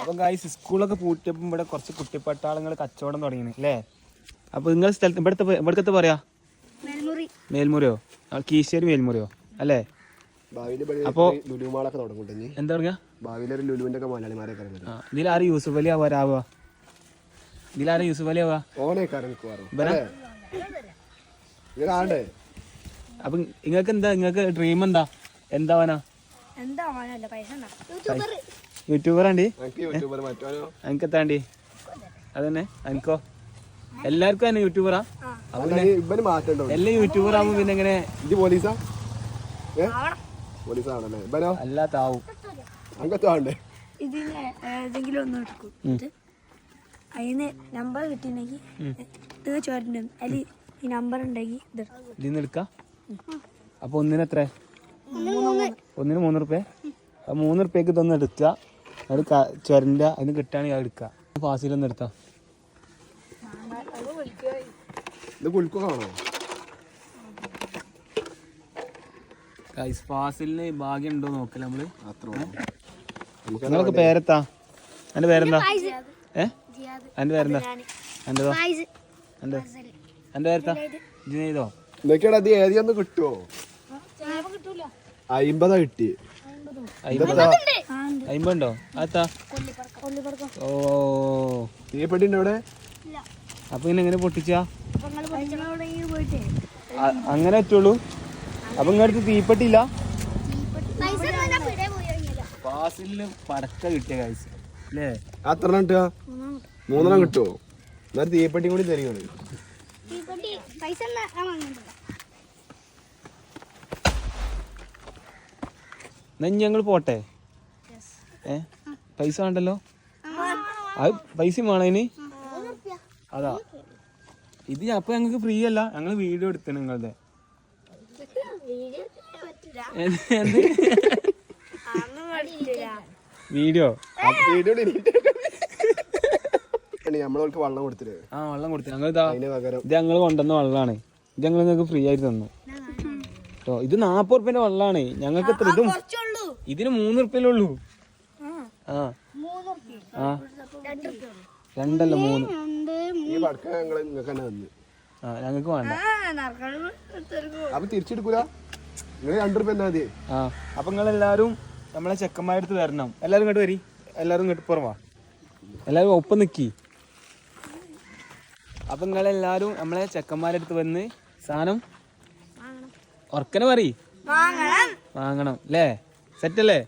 അപ്പൊ ഗായ്സ് സ്കൂളൊക്കെ പൂട്ടിയപ്പോൾ ഇവിടെ കുറച്ച് കുട്ടിപ്പട്ടാളങ്ങൾ കച്ചവടം തുടങ്ങിയാണ് അല്ലേ? അപ്പൊ നിങ്ങളുടെ സ്ഥലത്ത് ഇവിടത്തെ പറയാ മേൽമുറിയോ കീശ്ശേരി മേൽമുറിയോ അല്ലേ? അപ്പൊ എന്താ പറയാ ഇതിലാരും യൂസുഫ് അലി ആവാ ഇതിലാരും യൂസുഫ് അലി ആവാ? അപ്പൊ നിങ്ങൾക്ക് ഡ്രീം എന്താവാനാ? യൂട്യൂബറാണ്ടി എനിക്ക് എത്താണ്ടി അതന്നെ എനിക്കോ? എല്ലാവർക്കും തന്നെ യൂട്യൂബറാ? എല്ലാം യൂട്യൂബർ ആവുമ്പോ പിന്നെ എങ്ങനെ അല്ലാത്താവും? ഇതിന് ഏതെങ്കിലും ഒന്നും എടുക്കും അതിന് നമ്പർ കിട്ടിയിട്ടുണ്ടെങ്കിൽ ഇത് ചോദിച്ചിട്ടുണ്ട് അതിൽ ഈ നമ്പർ ഉണ്ടെങ്കിൽ ഇതിന്ന് എടുക്കാം. അപ്പൊ ഒന്നിന് എത്ര? ഒന്നിന് 3 റുപ്യ. 3 റുപ്യക്ക് ഇതൊന്നും എടുക്കുക, അത് ചുരണ്ട അതിന് കിട്ടുകയാണെങ്കിൽ അത് എടുക്കുക. ഫാസിലൊന്നും എടുത്താ ഫാസിലിന് ഭാഗ്യം ഉണ്ടോ നോക്കല നമ്മള്. നിങ്ങളൊക്കെ പേരെത്താ? എന്റെ പേരെന്താ? എന്റെ പേരെന്താ? എന്റെതോ? എന്റെ പേരെത്താ? ജിനേതോ? ഏതിയൊന്നും കിട്ടുവോ? 50 കിട്ടി. 50 ഉണ്ടോ? അതാ ഓ തീപ്പെട്ടിണ്ട് അവിടെ. അപ്പൊ ഇങ്ങനെ എങ്ങനെ പൊട്ടിച്ചാ? അങ്ങനെ പറ്റുള്ളൂ. അപ്പൊ ഇങ്ങടുത്ത് തീപ്പെട്ടില്ല? ഫാസിലിന് പടക്ക കിട്ടിയ കാഴ്ച അല്ലേ? അത്ര കിട്ടുക? 3 കിട്ടുവോ? എന്നാലും തീപ്പെട്ടി കൂടി തരികയാണ്. ഞങ്ങൾ പോട്ടെ? പൈസ വേണ്ടല്ലോ? അത് പൈസ വേണതിന്? അതാ ഇത് അപ്പൊ ഞങ്ങൾക്ക് ഫ്രീ അല്ല, ഞങ്ങൾ വീഡിയോ എടുത്തു നിങ്ങളുടെ. വീഡിയോ നമ്മളവർക്ക് വെള്ളം കൊടുത്തില്ലേ? വെള്ളം കൊടുത്തു. ഞങ്ങൾ ഇത് ഞങ്ങൾ കൊണ്ടുവന്ന വെള്ളമാണ്. ഇത് ഞങ്ങൾ നിങ്ങൾക്ക് ഫ്രീ ആയിട്ട് തന്നു കേട്ടോ. ഇത് 40 റുപ്യന്റെ വെള്ളമാണ്. ഞങ്ങൾക്ക് എത്ര? ഇതിന് 3 റുപ്യല്ലുള്ളൂ. രണ്ടല്ല 3. ഞങ്ങൾക്ക് വേണ്ട. അപ്പൊ തിരിച്ചെടുക്കൂല? നിങ്ങൾ 2 റുപ്യ എന്നാ മതി. അപ്പൊ നിങ്ങളെല്ലാരും നമ്മളെ ചെക്കന്മാരുടെ അടുത്ത് വരണം. എല്ലാരും ഇങ്ങോട്ട് വരി. എല്ലാരും ഇങ്ങോട്ട് പുറവാ. എല്ലാരും ഒപ്പം നിക്കി. അപ്പൊ നിങ്ങളെല്ലാരും നമ്മളെ ചെക്കന്മാരുടെ അടുത്ത് വന്ന് സാധനം ഉറക്കനെ പറ വാങ്ങണം അല്ലേ? സെറ്റല്ലേ?